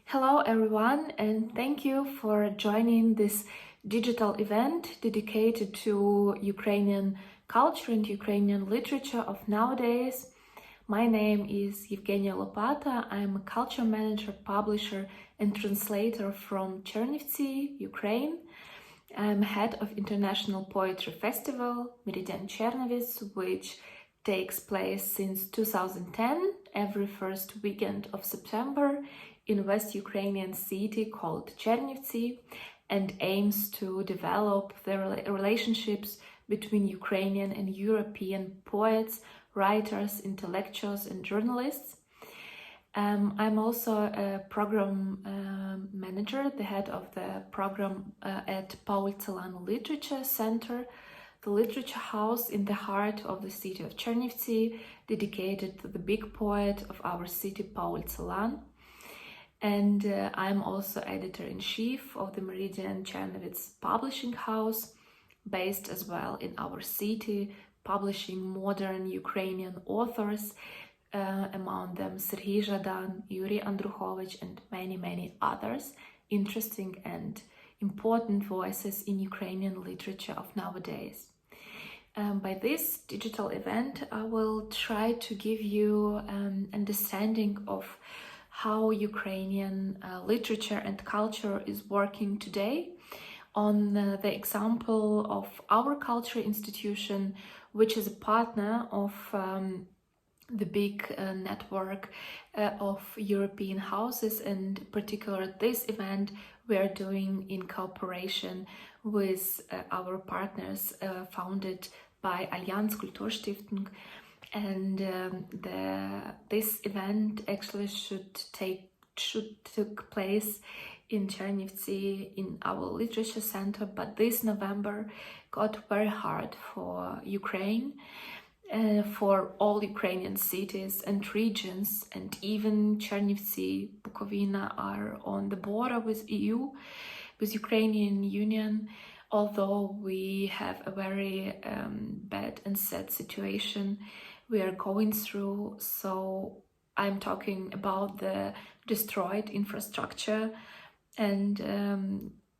Hello everyone, and thank you for joining this digital event dedicated to Ukrainian culture and Ukrainian literature of nowadays. My name is Evgenia Lopata. I'm a culture manager, publisher and translator from Chernivtsi, Ukraine. I'm head of International Poetry Festival, Meridian Czernowitz, which takes place since 2010, every first weekend of September in West Ukrainian city called Chernivtsi, and aims to develop the relationships between Ukrainian and European poets, writers, intellectuals and journalists. I'm also a program manager, the head of the program at Paul Celan Literature Centre, the literature house in the heart of the city of Chernivtsi, dedicated to the big poet of our city, Paul Celan. And I'm also editor-in-chief of the Meridian Czernowitz publishing house, based as well in our city, publishing modern Ukrainian authors, among them Serhiy Zhadan, Yuri Andrukhovich, and many others, interesting and important voices in Ukrainian literature of nowadays. By this digital event, I will try to give you an understanding of how Ukrainian literature and culture is working today on the example of our culture institution, which is a partner of the big network of European houses, and in particular this event we are doing in cooperation with our partners founded by Allianz Kulturstiftung. And this event actually should take place in Chernivtsi in our literature center, but this November got very hard for Ukraine, for all Ukrainian cities and regions, and even Chernivtsi, Bukovina are on the border with EU, with Ukrainian Union. Although we have a very bad and sad situation we are going through, so I'm talking about the destroyed infrastructure, and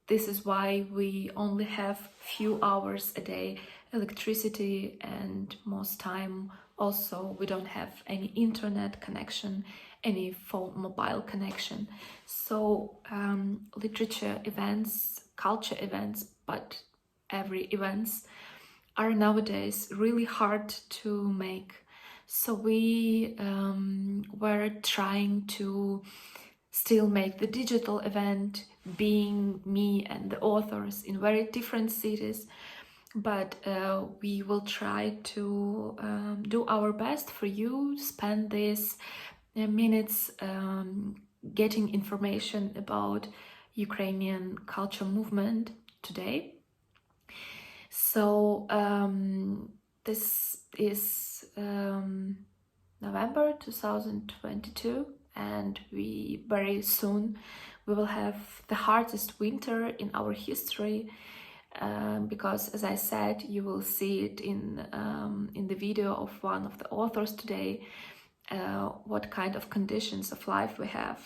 this is why we only have few hours a day electricity, and most time also we don't have any internet connection, any phone mobile connection. So literature events, culture events, but every events are nowadays really hard to make. So we were trying to still make the digital event, being me and the authors in very different cities, but we will try to do our best for you, spend these minutes getting information about Ukrainian culture movement today. So this is November 2022, and we very soon we will have the hardest winter in our history, because, as I said, you will see it in the video of one of the authors today, what kind of conditions of life we have.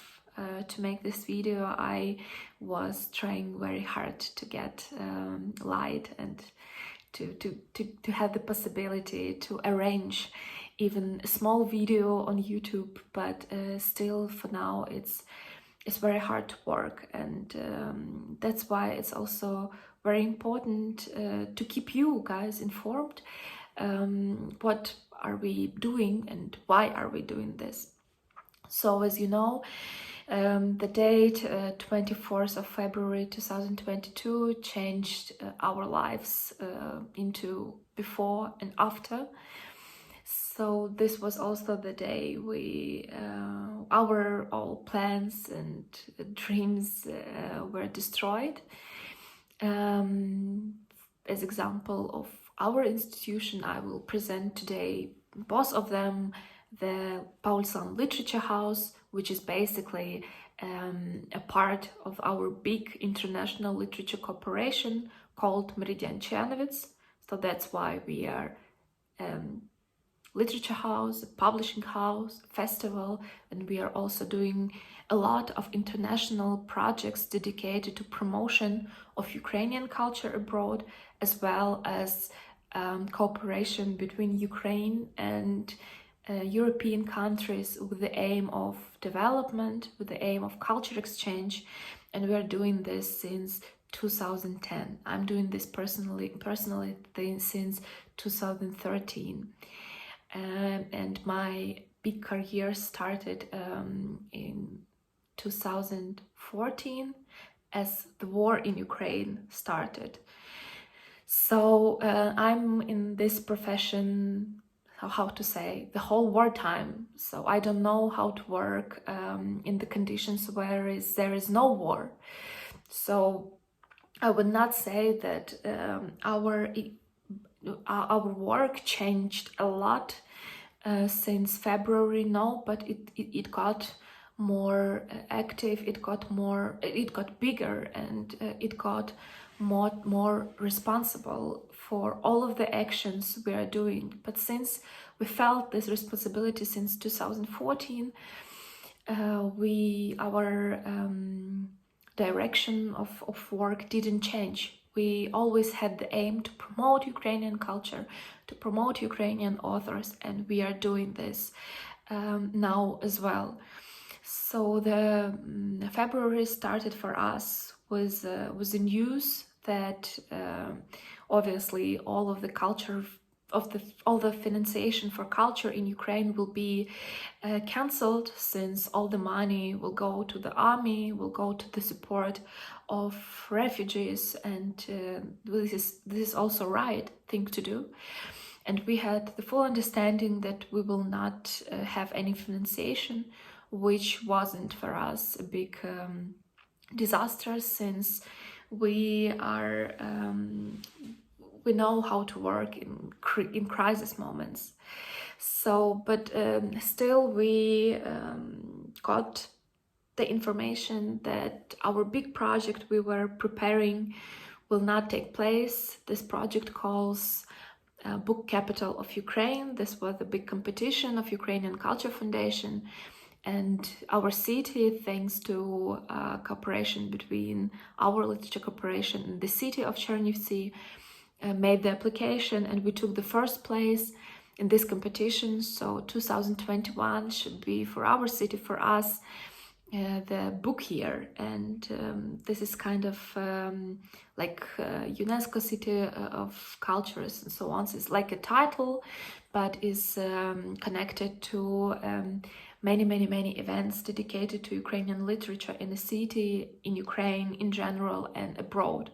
To make this video, I was trying very hard to get light and to have the possibility to arrange even a small video on YouTube, but still for now it's very hard to work, and that's why it's also very important to keep you guys informed. What are we doing and why are we doing this? So, as you know, the date 24th of February 2022 changed our lives into before and after. So this was also the day we our all plans and dreams were destroyed. As example of our institution, I will present today both of them, the Paul Celan Literature House, which is basically a part of our big international literature corporation called Meridian Czernowitz. So that's why we are literature house, a publishing house, festival, and we are also doing a lot of international projects dedicated to promotion of Ukrainian culture abroad, as well as cooperation between Ukraine and European countries with the aim of development, with the aim of culture exchange, and we are doing this since 2010. I'm doing this personally since 2013, and my big career started in 2014 as the war in Ukraine started. So I'm in this profession, how to say, the whole wartime. So I don't know how to work in the conditions where there is no war. So I would not say that our work changed a lot since February, no, but it got more active, it got bigger, and it got more responsible for all of the actions we are doing. But since we felt this responsibility since 2014, our direction of work didn't change. We always had the aim to promote Ukrainian culture, to promote Ukrainian authors, and we are doing this now as well. So the February started for us with the news that obviously all of the culture all the financiation for culture in Ukraine will be cancelled, since all the money will go to the army, will go to the support of refugees, and this is also right thing to do. And we had the full understanding that we will not have any financiation, which wasn't for us a big disaster, since we are we know how to work in crisis moments. So, but still we got the information that our big project we were preparing will not take place. This project calls Book Capital of Ukraine. This was the big competition of Ukrainian Culture Foundation, and our city, thanks to cooperation between our literature corporation and the city of Chernivtsi, made the application, and we took the first place in this competition. So 2021 should be for our city, for us, the book year, and this is kind of like UNESCO City of Cultures and so on. So it's like a title, but is connected to many events dedicated to Ukrainian literature in the city, in Ukraine in general, and abroad.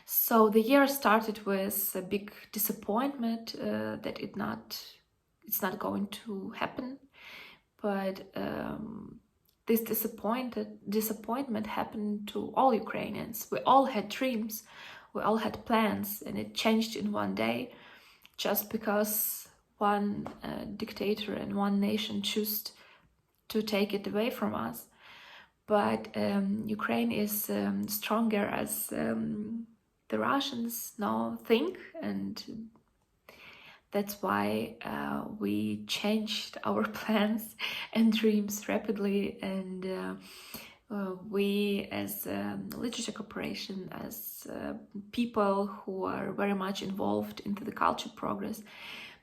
So the year started with a big disappointment that it's not going to happen, but this disappointment happened to all Ukrainians. We all had dreams, we all had plans, and it changed in one day, just because one dictator and one nation chose to take it away from us. But Ukraine is stronger as the Russians now think, and that's why we changed our plans and dreams rapidly, and we as literature corporation, as people who are very much involved into the culture progress,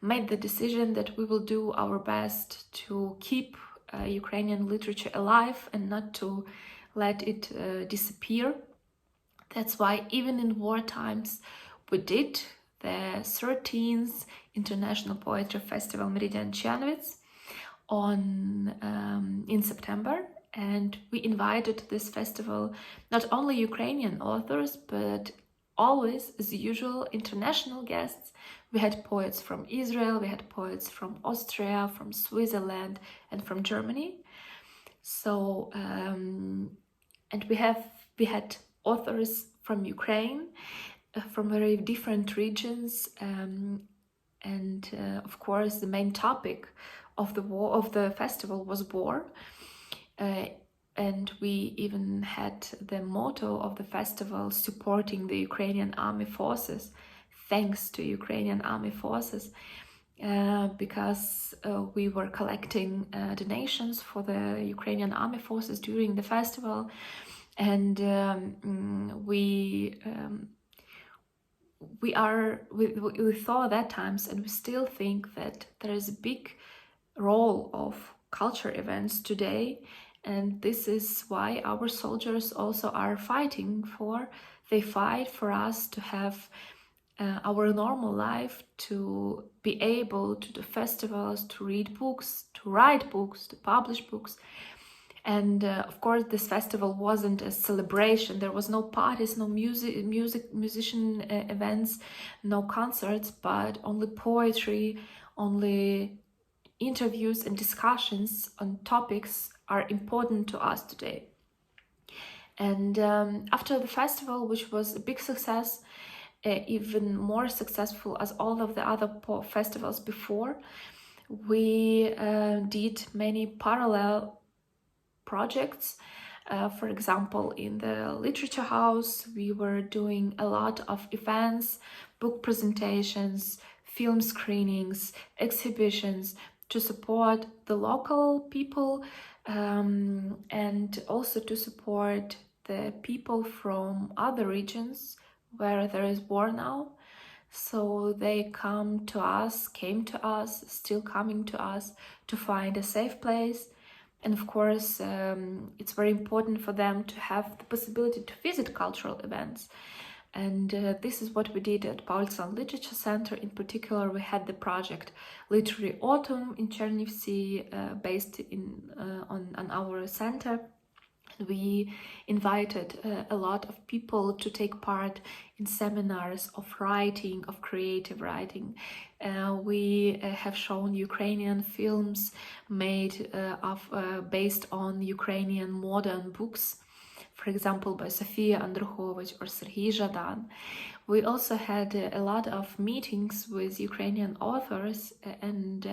made the decision that we will do our best to keep Ukrainian literature alive and not to let it disappear. That's why even in war times we did the 13th International Poetry Festival Meridian Czernowitz in September, and we invited to this festival not only Ukrainian authors, but always, as usual, international guests. We had poets from Israel, we had poets from Austria, from Switzerland, and from Germany. So, and we had authors from Ukraine, from very different regions, and of course the main topic of the festival was war, and we even had the motto of the festival, supporting the Ukrainian army forces, thanks to Ukrainian army forces. because we were collecting donations for the Ukrainian army forces during the festival, and we thought at times, and we still think, that there is a big role of culture events today, and this is why our soldiers also are fighting for. They fight for us to have our normal life, to be able to do festivals, to read books, to write books, to publish books. And of course, this festival wasn't a celebration. There was no parties, no musician events, no concerts, but only poetry, only interviews and discussions on topics are important to us today. And after the festival, which was a big success, even more successful as all of the other festivals before, we did many parallel projects. For example, in the literature house, we were doing a lot of events, book presentations, film screenings, exhibitions to support the local people, and also to support the people from other regions where there is war now. So they came to us, still coming to us, to find a safe place. And of course, it's very important for them to have the possibility to visit cultural events. And this is what we did at Paul Celan Literature Centre. In particular, we had the project Literary Autumn in Chernivtsi, based on our center. We invited a lot of people to take part in seminars of writing, of creative writing. We have shown Ukrainian films made based on Ukrainian modern books, for example, by Sofi Andriy or Serhiy Zhadan. We also had a lot of meetings with Ukrainian authors, and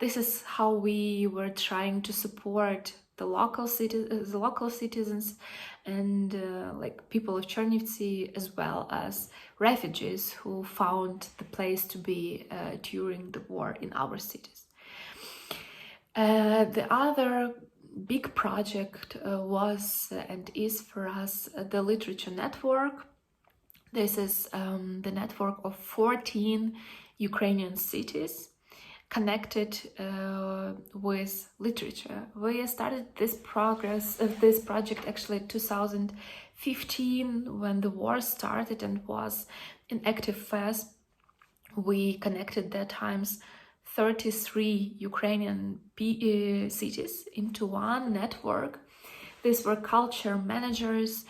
this is how we were trying to support the local citizens and like people of Chernivtsi, as well as refugees who found the place to be during the war in our cities. The other big project was and is for us the Literature Network. This is the network of 14 Ukrainian cities connected with literature. We started this project actually in 2015, when the war started and was in active phase. We connected that times 33 Ukrainian cities into one network. These were culture managers,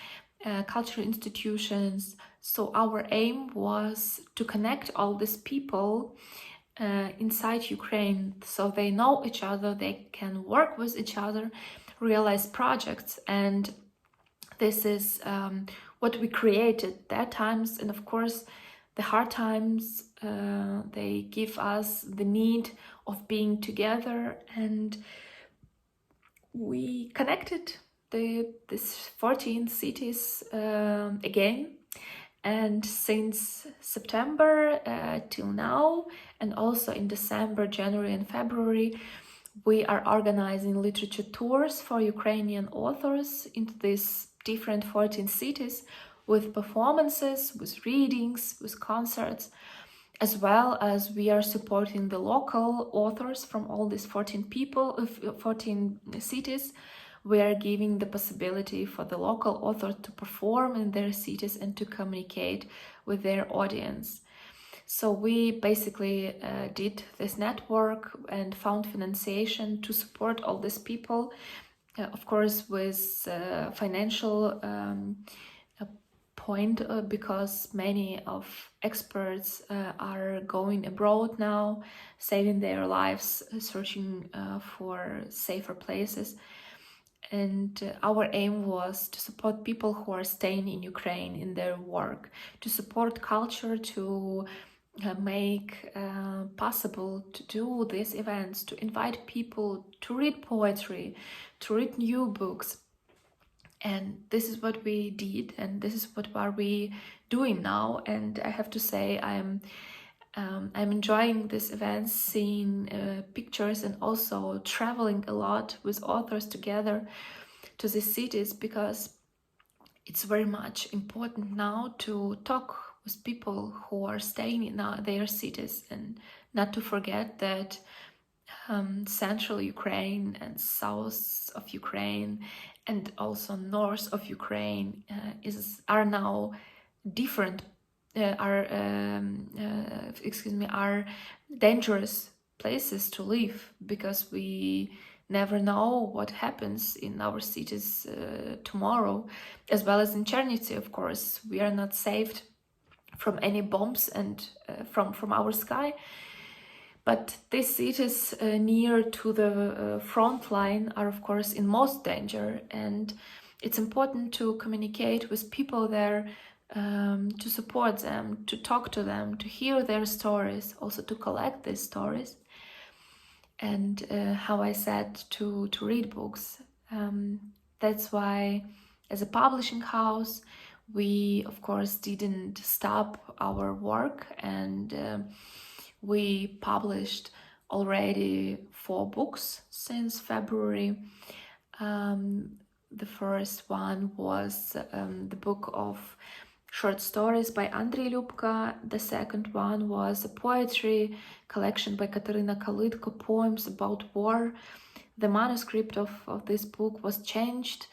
cultural institutions. So our aim was to connect all these people inside Ukraine, so they know each other, they can work with each other, realize projects. And this is what we created that times. And of course, the hard times, they give us the need of being together, and we connected these 14 cities again. And since September till now, and also in December, January and February, we are organizing literature tours for Ukrainian authors into these different 14 cities, with performances, with readings, with concerts, as well as we are supporting the local authors from all these 14 cities. We are giving the possibility for the local author to perform in their cities and to communicate with their audience. So we basically did this network and found financiation to support all these people, of course with financial point, because many of experts are going abroad now, saving their lives, searching for safer places. And our aim was to support people who are staying in Ukraine in their work, to support culture, to make possible to do these events, to invite people to read poetry, to read new books. And this is what we did, and this is what are we doing now. And I have to say, I'm I'm enjoying this event, seeing pictures and also traveling a lot with authors together to these cities, because it's very much important now to talk with people who are staying in their cities, and not to forget that central Ukraine and south of Ukraine and also north of Ukraine are now different, are dangerous places to live, because we never know what happens in our cities tomorrow, as well as in Chernivtsi, of course. We are not saved from any bombs and from our sky. But these cities near to the front line are, of course, in most danger, and it's important to communicate with people there, to support them, to talk to them, to hear their stories, also to collect these stories, and how I said, to read books. That's why, as a publishing house, we, of course, didn't stop our work, and we published already 4 books since February. The first one was the book of short stories by Andriy Lopata. The second one was a poetry collection by Katerina Kalitko, poems about war. The manuscript of this book was changed,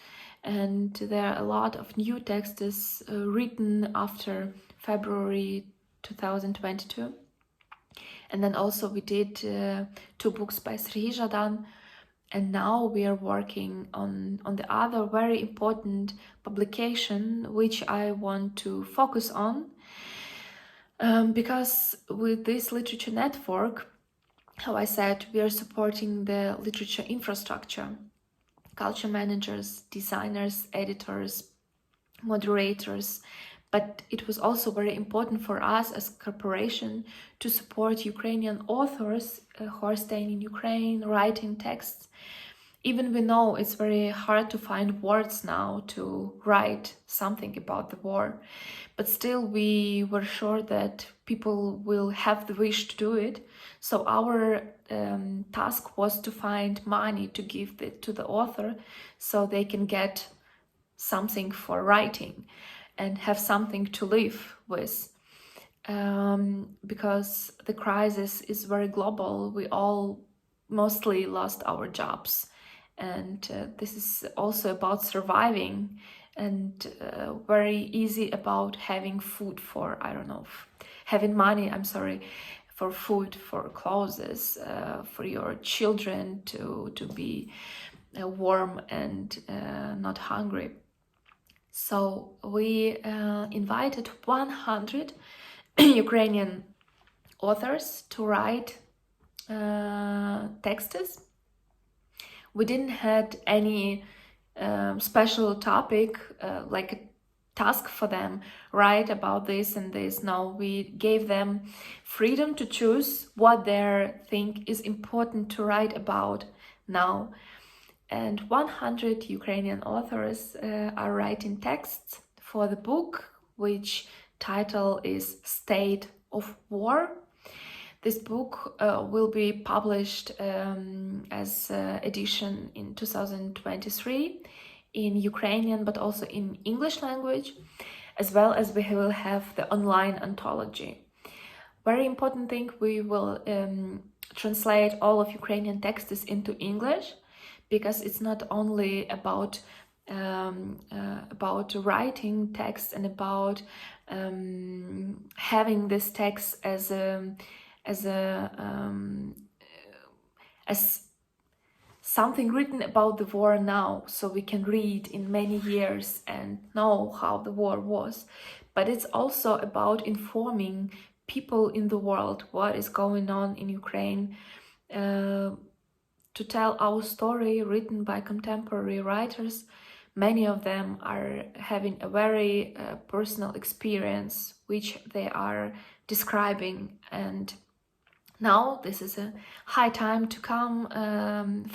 and there are a lot of new texts written after February 2022. And then also we did 2 books by Srijadan, and now we are working on the other very important publication, which I want to focus on, because with this literature network, how I said, we are supporting the literature infrastructure, culture managers, designers, editors, moderators. But it was also very important for us as a corporation to support Ukrainian authors who are staying in Ukraine, writing texts. Even we know it's very hard to find words now to write something about the war, but still we were sure that people will have the wish to do it. So our task was to find money to give to the author, so they can get something for writing and have something to live with, because the crisis is very global. We all mostly lost our jobs, and this is also about surviving, and very easy about having food for, I don't know, having money, for food, for clothes, for your children to be warm and not hungry. So we invited 100 Ukrainian authors to write texts. We didn't have any special topic, like a task for them, write about this and this. No, we gave them freedom to choose what they think is important to write about now. And 100 Ukrainian authors are writing texts for the book, which title is State of War. This book will be published as edition in 2023 in Ukrainian, but also in English language, as well as we will have the online anthology. Very important thing, we will translate all of Ukrainian texts into English, because it's not only about writing text and about having this text as something written about the war now, so we can read in many years and know how the war was. But it's also about informing people in the world what is going on in Ukraine, to tell our story written by contemporary writers. Many of them are having a very personal experience, which they are describing. And now this is a high time to come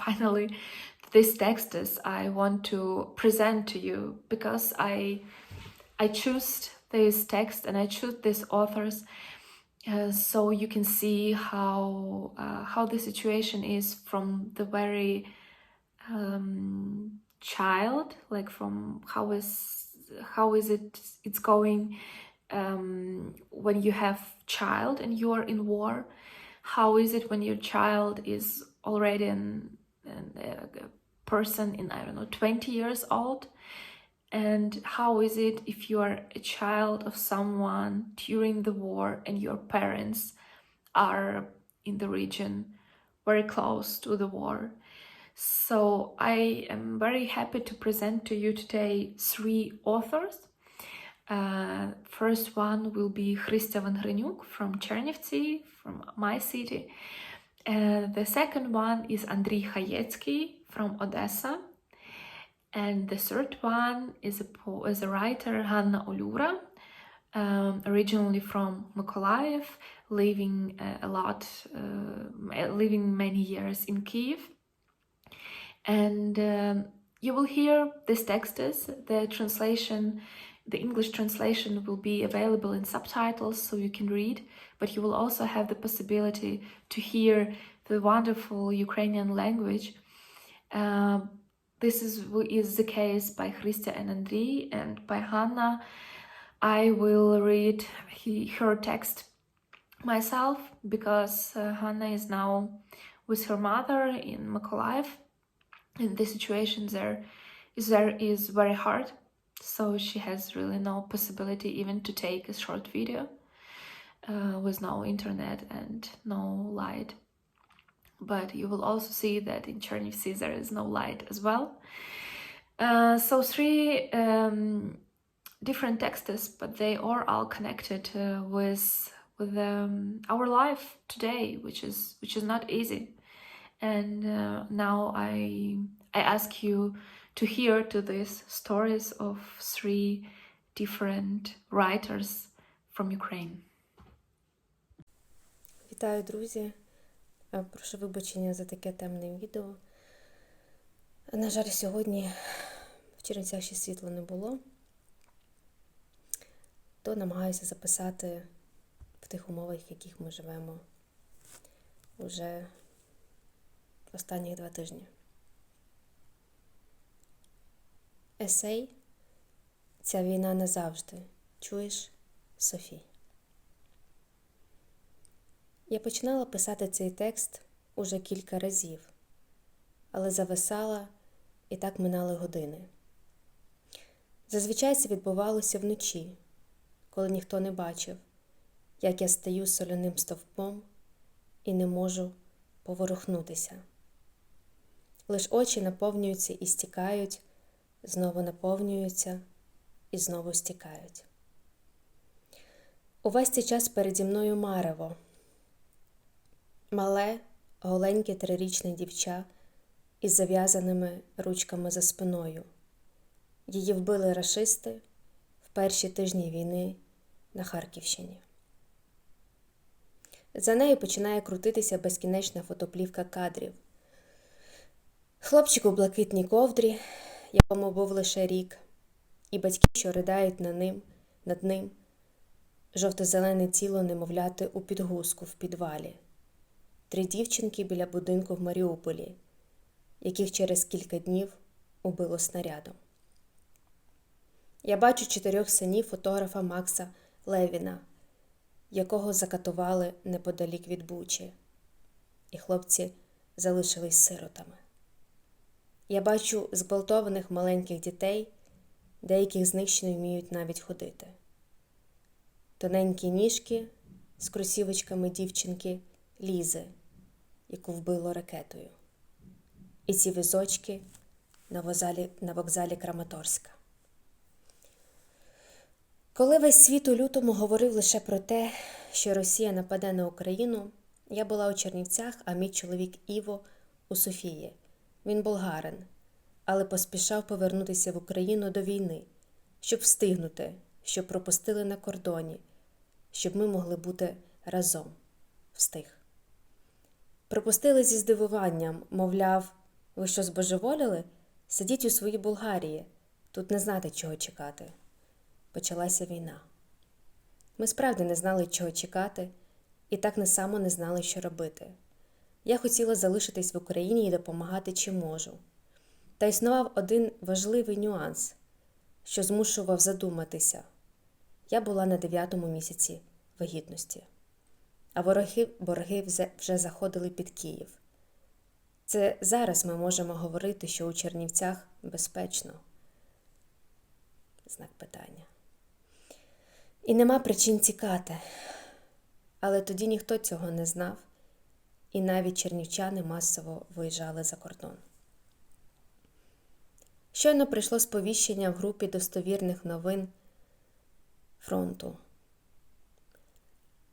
finally to these texts I want to present to you, because I choose this text and I choose these authors So you can see how the situation is from the very child, like from how is it's going when you have child and you are in war. How is it when your child is already a person in, I don't know, 20 years old? And how is it if you are a child of someone during the war and your parents are in the region very close to the war? So I am very happy to present to you today 3 authors. First one will be Khrystia Vengryniuk from Chernivtsi, from my city. The second one is Andriy Khayetsky from Odesa. And the third one is a writer, Ganna Uliura, originally from Mykolaiv, living living many years in Kyiv. And you will hear these texts. The translation, the English translation, will be available in subtitles, so you can read, but you will also have the possibility to hear the wonderful Ukrainian language. This is the case by Khrystia and Andriy, and by Ganna I will read her text myself, because Ganna is now with her mother in Mykolaiv, and the situation there is very hard, so she has really no possibility even to take a short video with no internet and no light. But you will also see that in Chernivtsi there is no light as well. So 3 different texts, but they are all connected with our life today, which is not easy. And now I ask you to hear to these stories of 3 different writers from Ukraine. Вітаю, друзі! Прошу вибачення за таке темне відео. На жаль, сьогодні в Чернівцях ще світла не було, то намагаюся записати в тих умовах, в яких ми живемо вже останні 2 тижні. Есей «Ця війна назавжди. Чуєш, Софі?» Я починала писати цей текст уже кілька разів, але зависала, і так минали години. Зазвичай це відбувалося вночі, коли ніхто не бачив, як я стаю соляним стовпом і не можу поворухнутися. Лиш очі наповнюються і стікають, знову наповнюються і знову стікають. Увесь цей час переді мною марево. Мале, голеньке 3-річне дівча із зав'язаними ручками за спиною. Її вбили рашисти в перші тижні війни на Харківщині. За нею починає крутитися безкінечна фотоплівка кадрів. Хлопчик у блакитній ковдрі, якому був лише рік, і батьки, що ридають над ним, жовто-зелене тіло немовляти у підгузку в підвалі. 3 дівчинки біля будинку в Маріуполі, яких через кілька днів убило снарядом. Я бачу 4 синів фотографа Макса Левіна, якого закатували неподалік від Бучі, і хлопці залишились сиротами. Я бачу зґвалтованих маленьких дітей, деяких з них ще не вміють навіть ходити. Тоненькі ніжки з кросівочками дівчинки Лізи, яку вбило ракетою. І ці візочки на вокзалі Краматорська. Коли весь світ у лютому говорив лише про те, що Росія нападе на Україну, я була у Чернівцях, а мій чоловік Іво у Софії. Він болгарин, але поспішав повернутися в Україну до війни, щоб встигнути, щоб пропустили на кордоні, щоб ми могли бути разом. Встиг. Пропустили зі здивуванням, мовляв, ви що, збожеволіли? Сидіть у своїй Болгарії, тут не знати, чого чекати. Почалася війна. Ми справді не знали, чого чекати, і так не само не знали, що робити. Я хотіла залишитись в Україні і допомагати, чим можу. Та існував один важливий нюанс, що змушував задуматися. Я була на 9-му місяці вагітності, а вороги вже заходили під Київ. Це зараз ми можемо говорити, що у Чернівцях безпечно? Знак питання. І нема причин тікати. Але тоді ніхто цього не знав, і навіть чернівчани масово виїжджали за кордон. Щойно прийшло сповіщення в групі достовірних новин фронту.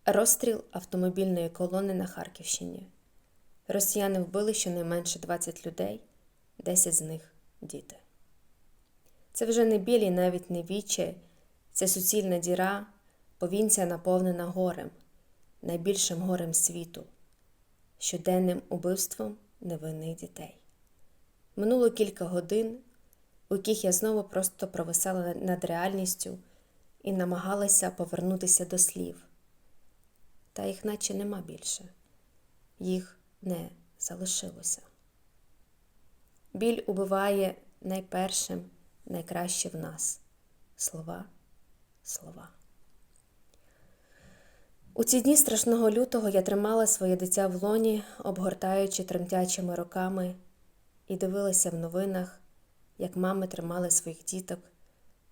Розстріл автомобільної колони на Харківщині. Росіяни вбили щонайменше 20 людей, 10 з них – діти. Це вже не біль і навіть не відчай, це суцільна діра, повінця наповнена горем, найбільшим горем світу, щоденним убивством невинних дітей. Минуло кілька годин, у яких я знову просто провисала над реальністю і намагалася повернутися до слів. Та їх наче нема більше. Їх не залишилося. Біль убиває найпершим, найкраще в нас. Слова, слова. У ці дні страшного лютого я тримала своє дитя в лоні, обгортаючи тремтячими руками, і дивилася в новинах, як мами тримали своїх діток,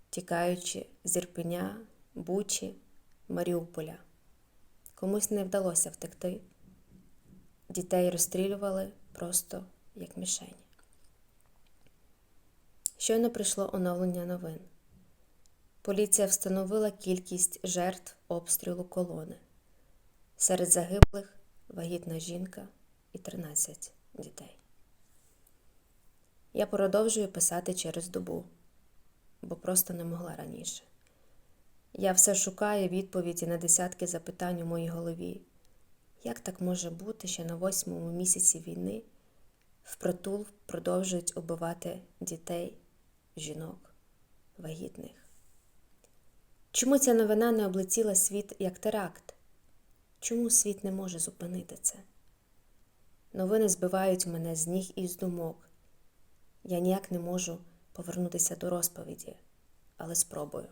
тікаючи з Ірпеня, Бучі, Маріуполя. Комусь не вдалося втекти. Дітей розстрілювали просто як мішень. Щойно прийшло оновлення новин. Поліція встановила кількість жертв обстрілу колони. Серед загиблих вагітна жінка і 13 дітей. Я продовжую писати через добу, бо просто не могла раніше. Я все шукаю відповіді на десятки запитань у моїй голові. Як так може бути, що на 8-му місяці війни впритул продовжують убивати дітей, жінок, вагітних? Чому ця новина не облетіла світ як теракт? Чому світ не може зупинити це? Новини збивають мене з ніг і з думок. Я ніяк не можу повернутися до розповіді, але спробую.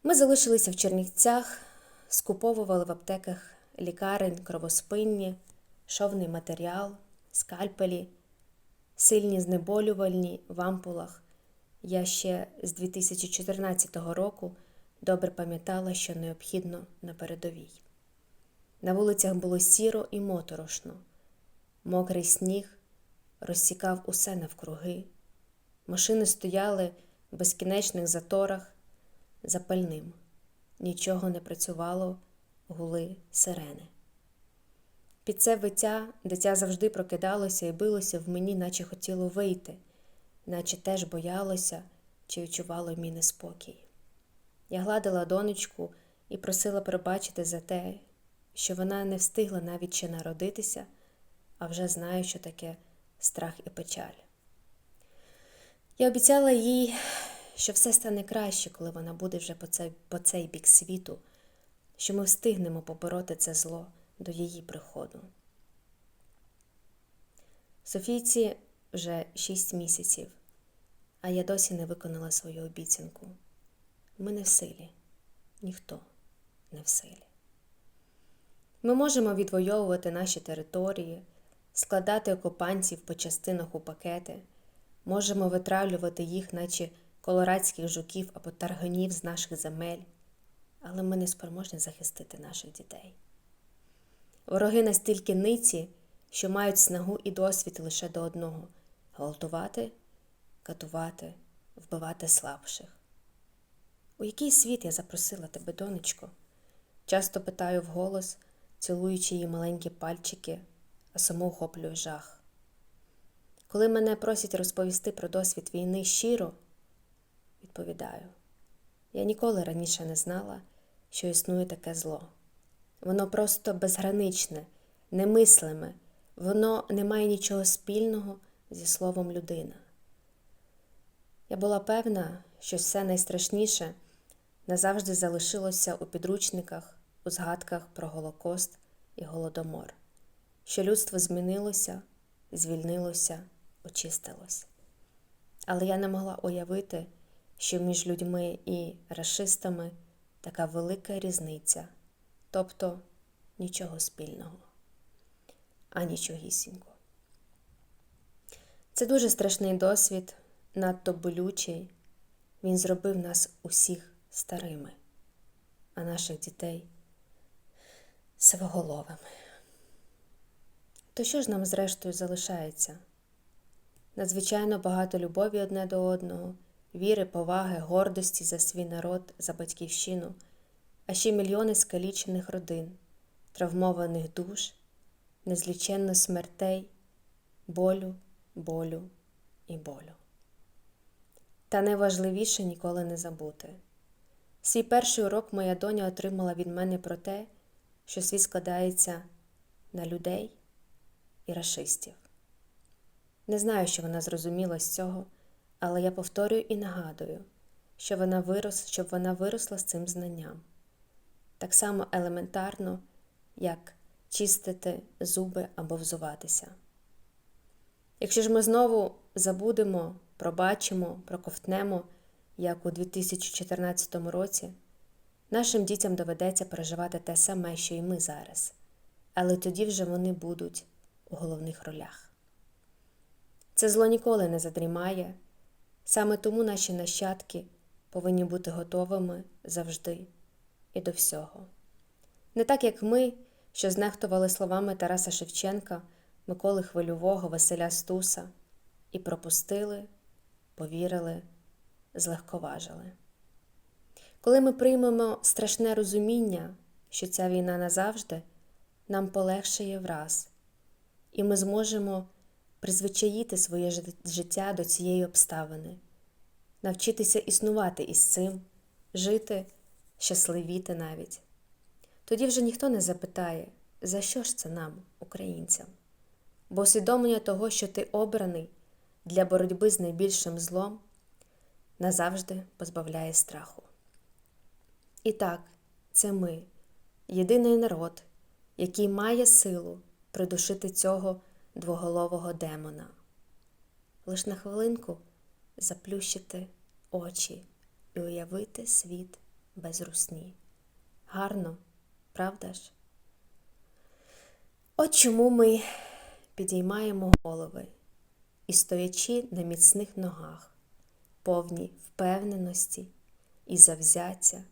Ми залишилися в Чернівцях, скуповували в аптеках лікарень кровоспинні, шовний матеріал, скальпелі, сильні знеболювальні в ампулах. Я ще з 2014 року добре пам'ятала, що необхідно на передовій. На вулицях було сіро і моторошно. Мокрий сніг розсікав усе навкруги. Машини стояли в безкінечних заторах за пальним. Нічого не працювало, гули сирени. Під це виття дитя завжди прокидалося і билося в мені, наче хотіло вийти, наче теж боялося чи відчувало мій неспокій. Я гладила донечку і просила пробачити за те, що вона не встигла навіть ще народитися, а вже знає, що таке страх і печаль. Я обіцяла їй, що все стане краще, коли вона буде вже по цей бік світу, що ми встигнемо побороти це зло до її приходу. Софійці вже 6 місяців, а я досі не виконала свою обіцянку. Ми не в силі. Ніхто не в силі. Ми можемо відвоювати наші території, складати окупантів по частинах у пакети, можемо витравлювати їх, наче колорадських жуків або тарганів з наших земель, але ми не спроможні захистити наших дітей. Вороги настільки ниці, що мають снагу і досвід лише до одного – гвалтувати, катувати, вбивати слабших. У який світ я запросила тебе, донечко? Часто питаю вголос, цілуючи її маленькі пальчики, а саму охоплює жах. Коли мене просять розповісти про досвід війни щиро, відповідаю, я ніколи раніше не знала, що існує таке зло. Воно просто безграничне, немислиме, воно не має нічого спільного зі словом людина. Я була певна, що все найстрашніше назавжди залишилося у підручниках, у згадках про Голокост і Голодомор, що людство змінилося, звільнилося, очистилось. Але я не могла уявити, що між людьми і рашистами така велика різниця, тобто нічого спільного, а нічогісінько. Це дуже страшний досвід, надто болючий. Він зробив нас усіх старими, а наших дітей – сивоголовими. То що ж нам зрештою залишається? Надзвичайно багато любові одне до одного, віри, поваги, гордості за свій народ, за батьківщину, а ще мільйони скалічених родин, травмованих душ, незліченно смертей, болю, болю і болю. Та найважливіше ніколи не забути. Свій перший урок моя доня отримала від мене про те, що світ складається на людей і рашистів. Не знаю, що вона зрозуміла з цього, але я повторюю і нагадую, щоб вона виросла з цим знанням. Так само елементарно, як чистити зуби або взуватися. Якщо ж ми знову забудемо, пробачимо, проковтнемо, як у 2014 році, нашим дітям доведеться переживати те саме, що і ми зараз. Але тоді вже вони будуть у головних ролях. Це зло ніколи не задрімає, саме тому наші нащадки повинні бути готовими завжди і до всього. Не так, як ми, що знехтували словами Тараса Шевченка, Миколи Хвильового, Василя Стуса і пропустили, повірили, злегковажили. Коли ми приймемо страшне розуміння, що ця війна назавжди, нам полегшає враз, і ми зможемо призвичаїти своє життя до цієї обставини, навчитися існувати із цим, жити, щасливіти навіть. Тоді вже ніхто не запитає, за що ж це нам, українцям? Бо усвідомлення того, що ти обраний для боротьби з найбільшим злом, назавжди позбавляє страху. І так, це ми, єдиний народ, який має силу придушити цього двоголового демона. Лиш на хвилинку заплющити очі і уявити світ без русні. Гарно, правда ж? От чому ми підіймаємо голови і, стоячи на міцних ногах, повні впевненості і завзяття,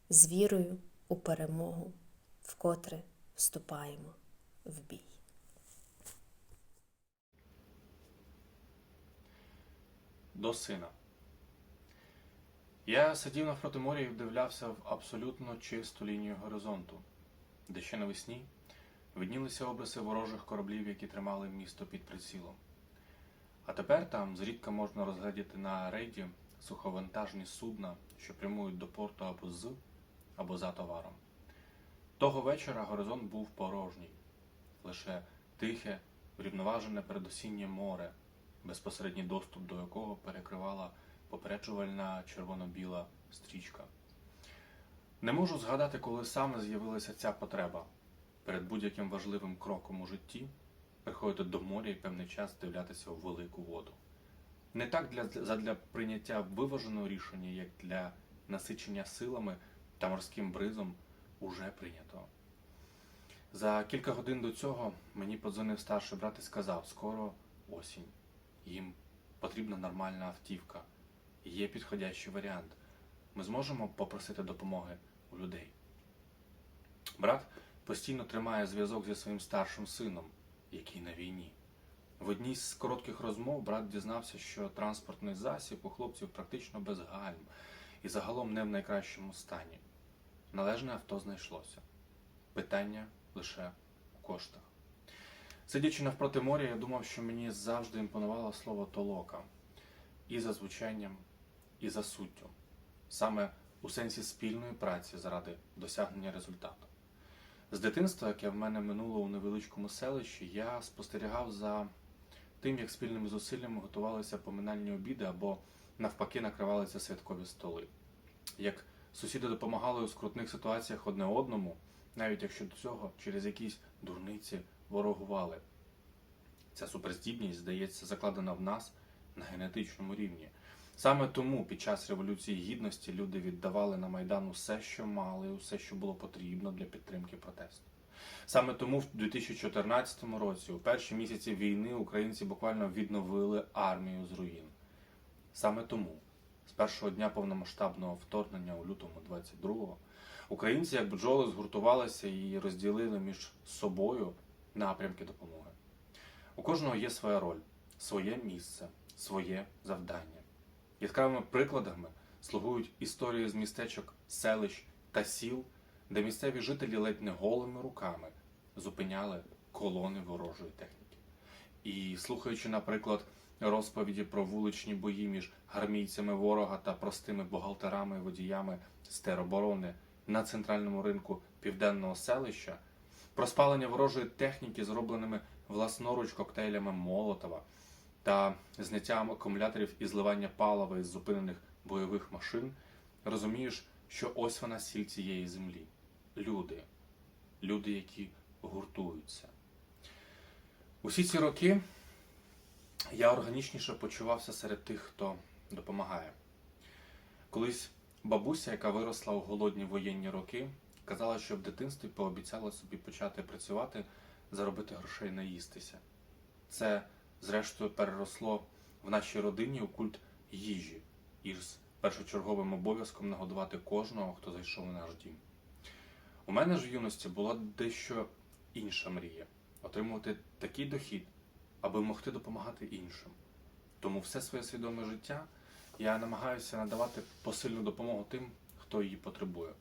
з вірою у перемогу, вкотре вступаємо в бій. До сина. Я сидів навпроти моря і вдивлявся в абсолютно чисту лінію горизонту, де ще навесні виднілися обриси ворожих кораблів, які тримали місто під прицілом. А тепер там зрідка можна розглядіти на рейді суховантажні судна, що прямують до порту або за товаром. Того вечора горизонт був порожній. Лише тихе, врівноважене передосіннє море, безпосередній доступ до якого перекривала попереджувальна червоно-біла стрічка. Не можу згадати, коли саме з'явилася ця потреба. Перед будь-яким важливим кроком у житті приходити до моря і певний час дивлятися у велику воду. Не так задля прийняття виваженого рішення, як для насичення силами та морським бризом уже прийнятого. За кілька годин до цього мені подзвонив старший брат і сказав: скоро осінь, їм потрібна нормальна автівка, є підходящий варіант, ми зможемо попросити допомоги у людей. Брат постійно тримає зв'язок зі своїм старшим сином, який на війні. В одній з коротких розмов брат дізнався, що транспортний засіб у хлопців практично без гальм і загалом не в найкращому стані. Належне авто знайшлося. Питання лише у коштах. Сидячи навпроти моря, я думав, що мені завжди імпонувало слово «толока» і за звучанням, і за суттю. Саме у сенсі спільної праці заради досягнення результату. З дитинства, яке в мене минуло у невеличкому селищі, я спостерігав за тим, як спільними зусиллями готувалися поминальні обіди або навпаки накривалися святкові столи. Як сусіди допомагали у скрутних ситуаціях одне одному, навіть якщо до цього через якісь дурниці ворогували. Ця суперздібність, здається, закладена в нас на генетичному рівні. Саме тому під час Революції Гідності люди віддавали на Майдан усе, що мали, усе, що було потрібно для підтримки протесту. Саме тому в 2014 році, у перші місяці війни, українці буквально відновили армію з руїн. Саме тому, з першого дня повномасштабного вторгнення у лютому 22-го, українці, як бджоли, згуртувалися і розділили між собою напрямки допомоги. У кожного є своя роль, своє місце, своє завдання. Яскравими прикладами слугують історії з містечок, селищ та сіл, де місцеві жителі ледь не голими руками зупиняли колони ворожої техніки. І слухаючи, наприклад, розповіді про вуличні бої між армійцями ворога та простими бухгалтерами і водіями з тероборони на центральному ринку південного селища, про спалення ворожої техніки, зробленими власноруч коктейлями Молотова, та зняттям акумуляторів і зливання палива із зупинених бойових машин, розумієш, що ось вона сіль цієї землі. Люди. Люди, які гуртуються. Усі ці роки я органічніше почувався серед тих, хто допомагає. Колись бабуся, яка виросла у голодні воєнні роки, казала, що в дитинстві пообіцяла собі почати працювати, заробити грошей наїстися. Це, зрештою, переросло в нашій родині у культ їжі із першочерговим обов'язком нагодувати кожного, хто зайшов у наш дім. У мене ж в юності була дещо інша мрія – отримувати такий дохід, аби могти допомагати іншим. Тому все своє свідоме життя я намагаюся надавати посильну допомогу тим, хто її потребує.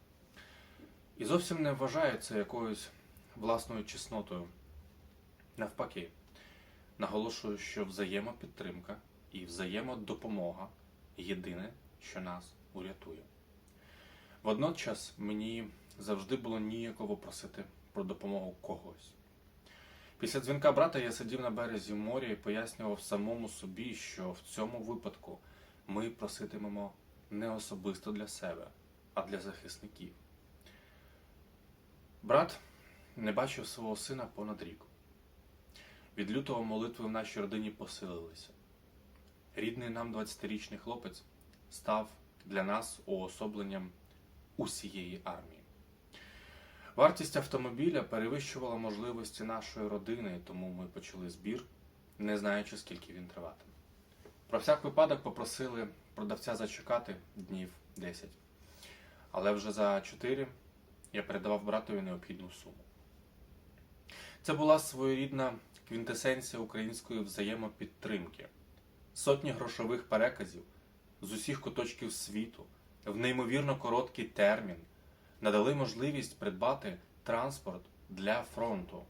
І зовсім не вважаю це якоюсь власною чеснотою. Навпаки, наголошую, що взаємопідтримка і взаємодопомога – єдине, що нас урятує. Водночас мені завжди було ніяково просити про допомогу когось. Після дзвінка брата я сидів на березі моря і пояснював самому собі, що в цьому випадку ми проситимемо не особисто для себе, а для захисників. Брат не бачив свого сина понад рік. Від лютого молитви в нашій родині посилилися. Рідний нам 20-річний хлопець став для нас уособленням усієї армії. Вартість автомобіля перевищувала можливості нашої родини, тому ми почали збір, не знаючи, скільки він триватиме. Про всяк випадок попросили продавця зачекати днів 10. Але вже за 4 я передавав братові необхідну суму. Це була своєрідна квінтесенція української взаємопідтримки. Сотні грошових переказів з усіх куточків світу в неймовірно короткий термін надали можливість придбати транспорт для фронту.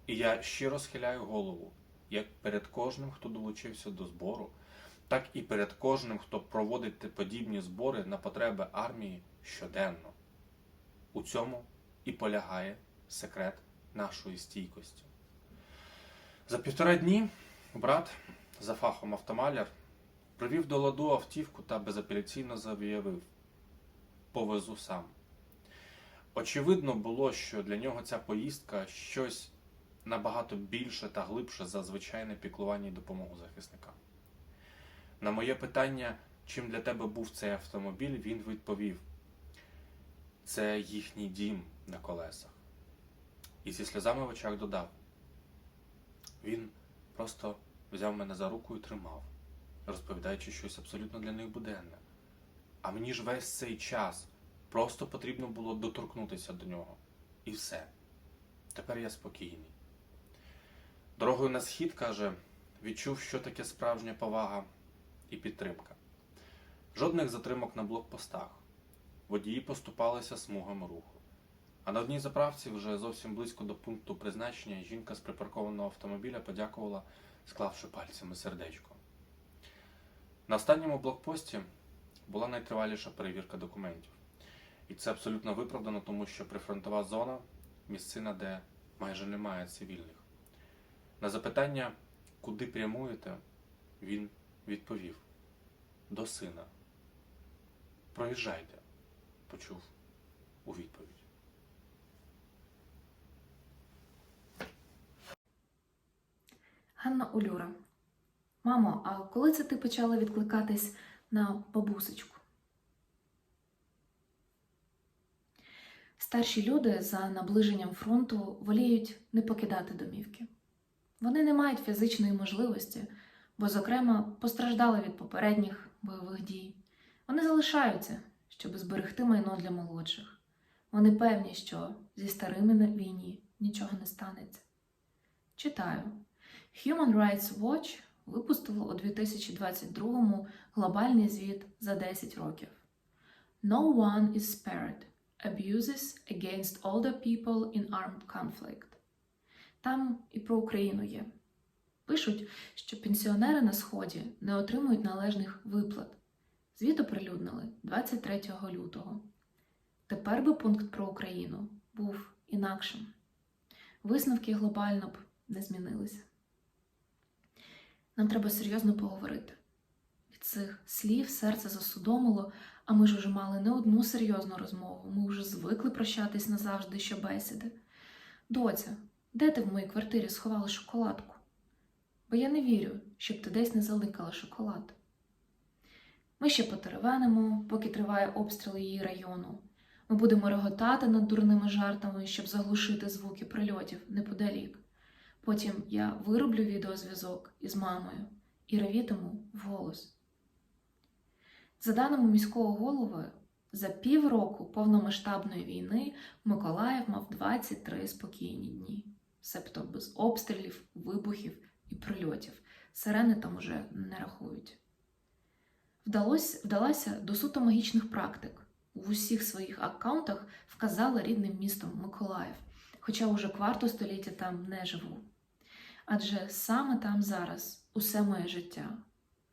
І я щиро схиляю голову, як перед кожним, хто долучився до збору, так і перед кожним, хто проводить подібні збори на потреби армії щоденно. У цьому і полягає секрет нашої стійкості. За 1,5 дні брат, за фахом автомаляр, привів до ладу автівку та безапеляційно заявив: «Повезу сам». Очевидно було, що для нього ця поїздка щось набагато більше та глибше за звичайне піклування і допомогу захисникам. На моє питання, чим для тебе був цей автомобіль, він відповів: «Це їхній дім на колесах». І зі сльозами в очах додав: «Він просто взяв мене за руку і тримав, розповідаючи щось абсолютно для них буденне. А мені ж весь цей час просто потрібно було доторкнутися до нього. І все. Тепер я спокійний». Дорогою на схід, каже, відчув, що таке справжня повага і підтримка. Жодних затримок на блокпостах. Водії поступалися смугами руху. А на одній заправці, вже зовсім близько до пункту призначення, жінка з припаркованого автомобіля подякувала, склавши пальцями сердечко. На останньому блокпості була найтриваліша перевірка документів. І це абсолютно виправдано, тому що прифронтова зона – місцина, де майже немає цивільних. На запитання, куди прямуєте, він відповів: «До сина». «Проїжджайте», – почув у відповідь. Ганна Улюра. Мамо, а коли це ти почала відкликатись на бабусечку? Старші люди за наближенням фронту воліють не покидати домівки. Вони не мають фізичної можливості, бо, зокрема, постраждали від попередніх бойових дій. Вони залишаються, щоб зберегти майно для молодших. Вони певні, що зі старими на війні нічого не станеться. Читаю. Human Rights Watch випустило у 2022-му глобальний звіт за 10 років. No one is spared. Abuses against older people in armed conflict. Там і про Україну є. Пишуть, що пенсіонери на Сході не отримують належних виплат. Звіт оприлюднили 23 лютого. Тепер би пункт про Україну був інакшим. Висновки глобально б не змінилися. Нам треба серйозно поговорити. Від цих слів серце засудомило, а ми ж уже мали не одну серйозну розмову. Ми вже звикли прощатись назавжди щобесіди. Доця, де ти в моїй квартирі сховала шоколадку? Бо я не вірю, щоб ти десь не заликала шоколад. Ми ще потеревенимо, поки триває обстріл її району. Ми будемо реготати над дурними жартами, щоб заглушити звуки прильотів неподалік. Потім я вироблю відеозв'язок із мамою і ревітиму вголос. За даними міського голови, за півроку повномасштабної війни Миколаїв мав 23 спокійні дні. Себто без обстрілів, вибухів і прильотів. Сирени там уже не рахують. Вдалася до суто магічних практик. В усіх своїх аккаунтах вказала рідним містом Миколаїв, хоча уже кварту століття там не живу. Адже саме там зараз усе моє життя,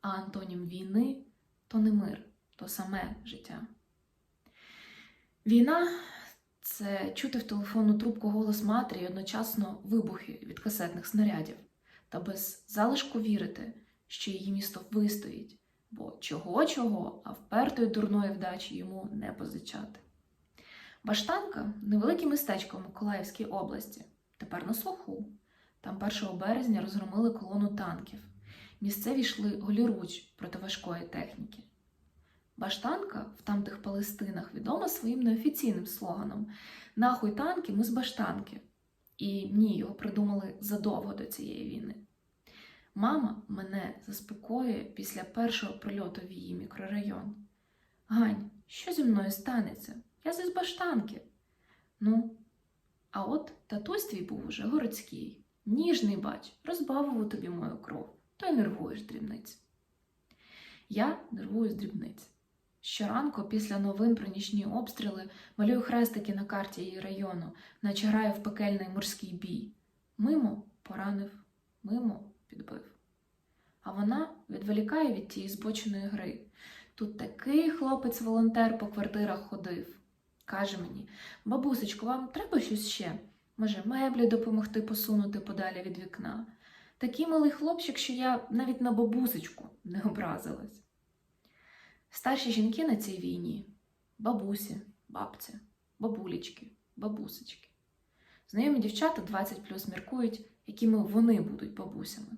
а антонім війни – то не мир, то саме життя. Війна – це чути в телефонну трубку голос матері і одночасно вибухи від касетних снарядів, та без залишку вірити, що її місто вистоїть, бо чого-чого, а впертої дурної вдачі йому не позичати. Баштанка – невелике містечко в Миколаївській області, тепер на слуху. Там 1 березня розгромили колону танків. Місцеві йшли голіруч проти важкої техніки. Баштанка в тамтих Палестинах відома своїм неофіційним слоганом «Нахуй танки, ми з Баштанки». І ні, його придумали задовго до цієї війни. Мама мене заспокоює після першого прильоту в її мікрорайон. «Гань, що зі мною станеться? Я з Баштанки». Ну, а от татусь твій був уже городський. Ніжний, бач, розбавив тобі мою кров, то й нервуєш дрібниць. Я нервую з дрібниць. Щоранку після новин про нічні обстріли малюю хрестики на карті її району, наче граю в пекельний морський бій. Мимо поранив, мимо підбив. А вона відволікає від тієї збоченої гри. Тут такий хлопець-волонтер по квартирах ходив. Каже мені: «Бабусечко, вам треба щось ще? Може, меблі допомогти посунути подалі від вікна?» Такий милий хлопчик, що я навіть на бабусечку не образилась. Старші жінки на цій війні – бабусі, бабці, бабулечки, бабусечки. Знайомі дівчата 20+ міркують, якими вони будуть бабусями.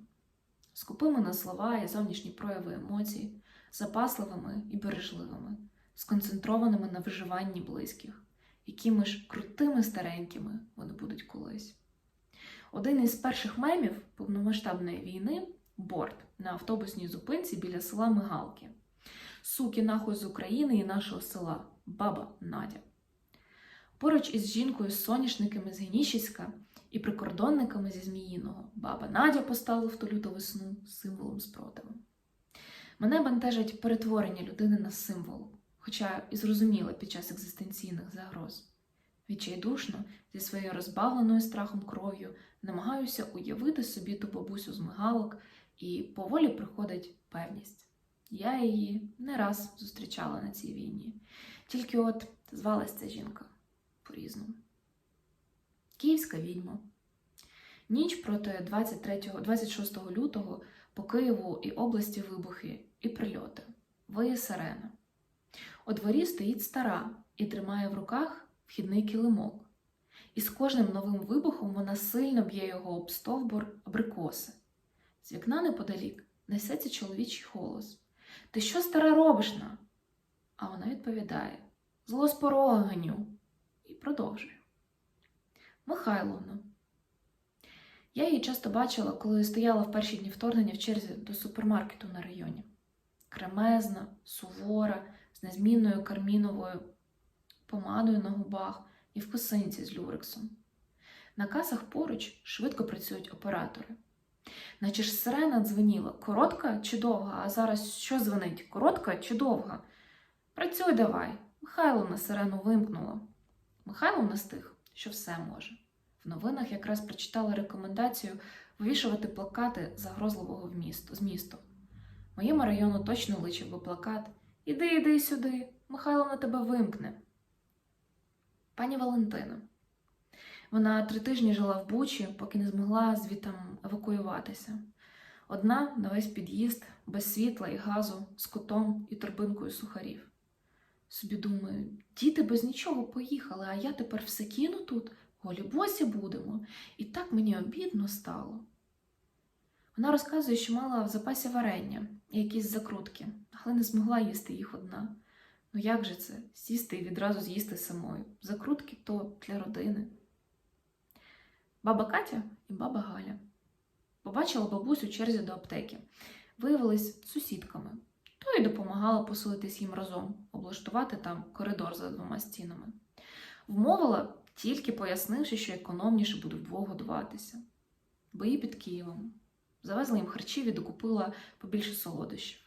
Скупими на слова і зовнішні прояви емоцій, запасливими і бережливими, сконцентрованими на виживанні близьких, якими ж крутими старенькими вони будуть колись. Один із перших мемів повномасштабної війни – борт на автобусній зупинці біля села Мигалки. «Суки нахуй з України і нашого села. Баба Надя». Поруч із жінкою з соняшниками з Генічеська і прикордонниками зі Зміїного баба Надя постала в ту люту весну символом спротиву. Мене бентежить перетворення людини на символ, хоча і зрозуміла під час екзистенційних загроз. Відчайдушно, зі своєю розбавленою страхом кров'ю, намагаюся уявити собі ту бабусю з Мигалок, і поволі приходить певність. Я її не раз зустрічала на цій війні. Тільки от звалась ця жінка по-різному. Київська відьма. Ніч проти 26 лютого по Києву і області вибухи і прильоти. Виє сирена. У дворі стоїть стара і тримає в руках вхідний килимок. І з кожним новим вибухом вона сильно б'є його об стовбур абрикоси. З вікна неподалік несеться чоловічий голос. «Ти що, стара, робиш на?» А вона відповідає: «Зло з порога ганю». І продовжує: «Михайловна». Я її часто бачила, коли стояла в перші дні вторгнення в черзі до супермаркету на районі. Кремезна, сувора, з незмінною карміновою помадою на губах і в косинці з люрексом. На касах поруч швидко працюють оператори. Наче ж сирена дзвеніла: коротка чи довга? А зараз що дзвонить? Коротка чи довга? Працюй давай. Михайловна сирену вимкнула. Михайловна з тих, що все може. В новинах якраз прочитала рекомендацію вивішувати плакати загрозливого змісту. Моєму району точно личив би плакат: «Іди сюди, Михайловна тебе вимкне». Пані Валентина. Вона 3 тижні жила в Бучі, поки не змогла звідтам евакуюватися. Одна на весь під'їзд, без світла і газу, з котом і торбинкою сухарів. Собі думаю, діти без нічого поїхали, а я тепер все кину тут, голі босі будемо. І так мені обідно стало. Вона розказує, що мала в запасі варення і якісь закрутки, але не змогла їсти їх одна. Ну як же це, сісти і відразу з'їсти самою? Закрутки то для родини. Баба Катя і баба Галя. Побачила бабусю у черзі до аптеки. Виявились сусідками. То й допомагала поселитись їм разом, облаштувати там коридор за 2 стінами. Вмовила, тільки пояснивши, що економніше буде вдвох годуватися. Бої під Києвом. Завезла їм харчів і докупила побільше солодощів.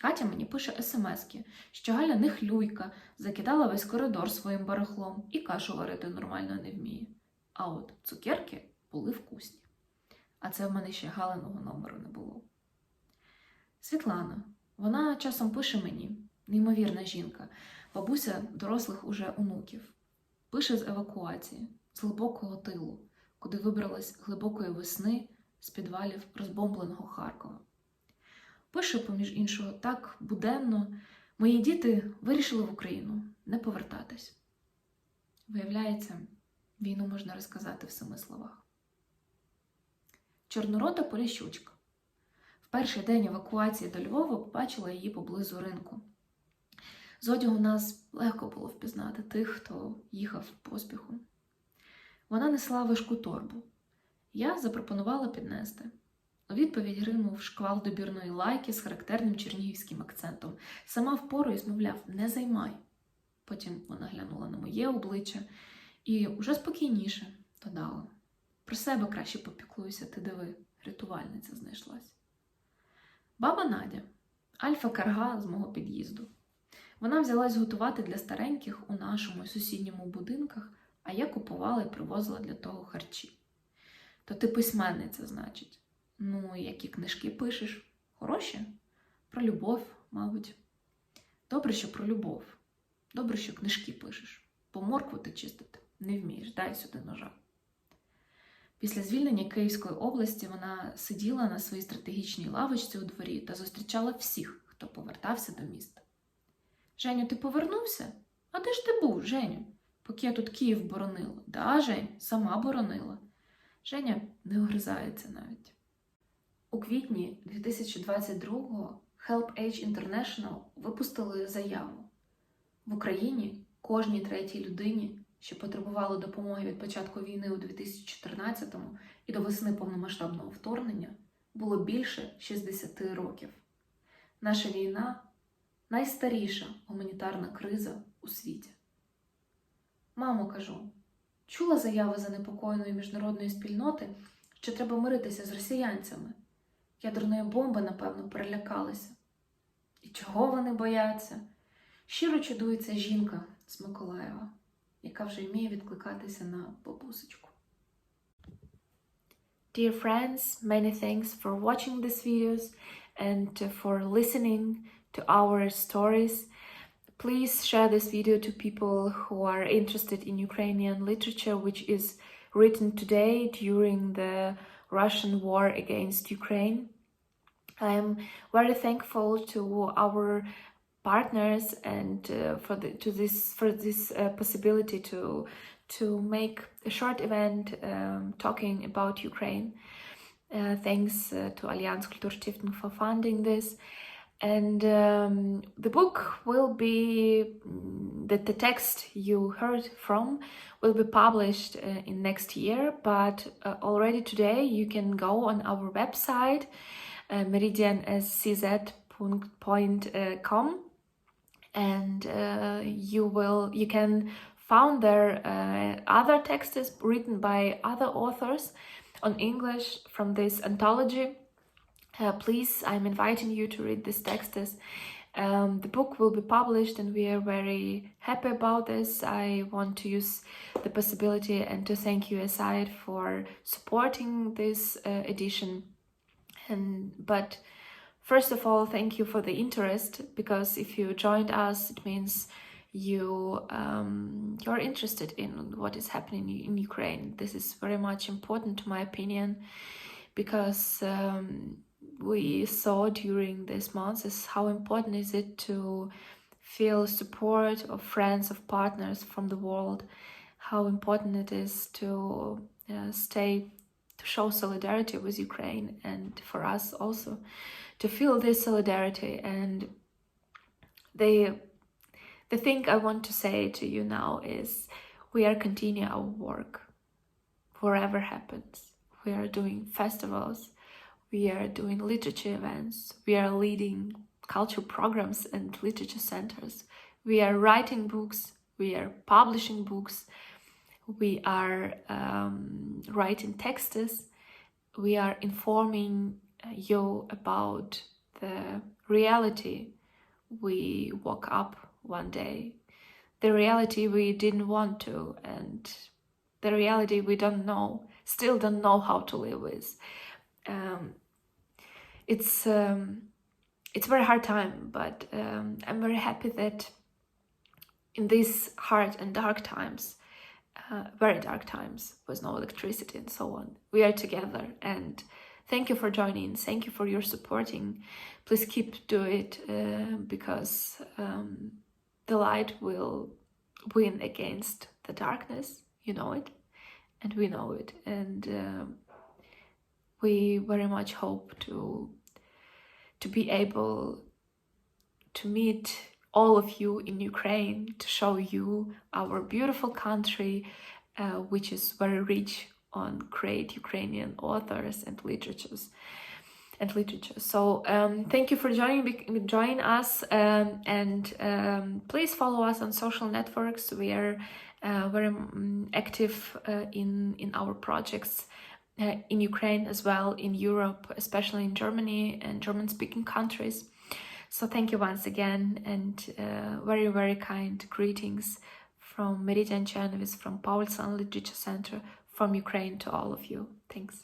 Катя мені пише смски, що Галя нехлюйка, закидала весь коридор своїм барахлом і кашу варити нормально не вміє. А от цукерки були вкусні. А це в мене ще Галиного номеру не було. Світлана. Вона часом пише мені. Неймовірна жінка. Бабуся дорослих уже онуків. Пише з евакуації, з глибокого тилу, куди вибралась глибокої весни з підвалів розбомбленого Харкова. Пише, поміж іншого, так буденно: «Мої діти вирішили в Україну не повертатись». Виявляється, війну можна розказати в 7 словах. Чорнорота Поліщучка. В перший день евакуації до Львова побачила її поблизу ринку. З одягу нас легко було впізнати тих, хто їхав в поспіху. Вона несла важку торбу. Я запропонувала піднести. У відповідь гримнув шквал добірної лайки з характерним чернігівським акцентом. Сама впору і змовляв: «Не займай». Потім вона глянула на моє обличчя і уже спокійніше додала: «Про себе краще попіклуюся, ти диви, рятувальниця знайшлась». Баба Надя, альфа-карга з мого під'їзду. Вона взялась готувати для стареньких у нашому і сусідньому будинках, а я купувала і привозила для того харчі. «То ти письменниця, значить? Ну, які книжки пишеш? Хороші? Про любов, мабуть». «Добре, що про любов. Добре, що книжки пишеш. Бо моркву ти чистити не вмієш, дай сюди ножа». Після звільнення Київської області вона сиділа на своїй стратегічній лавочці у дворі та зустрічала всіх, хто повертався до міста. «Женю, ти повернувся? А де ж ти був, Женю? Поки я тут Київ боронила». «Да, Жень, сама боронила». Женя не огризається навіть. У квітні 2022-го Help Age International випустили заяву. В Україні кожній 3-й людині, що потребувало допомоги від початку війни у 2014-му і до весни повномасштабного вторгнення, було більше 60 років. Наша війна – найстаріша гуманітарна криза у світі. «Мамо, – кажу, – чула заяви занепокоєної міжнародної спільноти, що треба миритися з росіянцями. Ядерної бомби, напевно, перелякалися. І чого вони бояться?» Щиро чудується жінка з Миколаєва, яка вже вміє відкликатися на бабусечку. Dear friends, many thanks for watching these videos and for listening to our stories. Please share this video to people who are interested in Ukrainian literature, which is written today during the Russian war against Ukraine. I am very thankful to our partners and for this possibility to make a short event talking about Ukraine. Thanks to Allianz Kulturstiftung for funding this. And the book will be, the text you heard from will be published in next year, but already today you can go on our website, meridian.com, and you can find there other texts written by other authors on English from this anthology. Please, I'm inviting you to read these texts. The book will be published and we are very happy about this. I want to use the possibility and to thank USAID for supporting this edition. But first of all, thank you for the interest, because if you joined us, it means you're interested in what is happening in Ukraine. This is very much important, to my opinion, because we saw during these months is how important is it to feel support of friends, of partners from the world, how important it is to show solidarity with Ukraine, and for us also to feel this solidarity. And the thing I want to say to you now is we are continuing our work wherever happens. We are doing festivals, we are doing literature events, we are leading cultural programs and literature centers, we are writing books, we are publishing books, we are writing texts, we are informing you about the reality we woke up one day, the reality we didn't want to, and the reality we still don't know how to live with. It's a very hard time, but I'm very happy that in these hard and dark times, very dark times, with no electricity and so on, we are together. And thank you for joining, thank you for your supporting. Please keep doing it, because the light will win against the darkness, you know it, and we know it. And we very much hope to be able to meet all of you in Ukraine, to show you our beautiful country, which is very rich on great Ukrainian authors and literature. So thank you for joining us, and please follow us on social networks. We are very active in our projects in Ukraine as well, in Europe, especially in Germany and German-speaking countries. So thank you once again, and very, very kind greetings from Meridian, Czernowitz, from Paul Celan Literature Centre, from Ukraine to all of you. Thanks.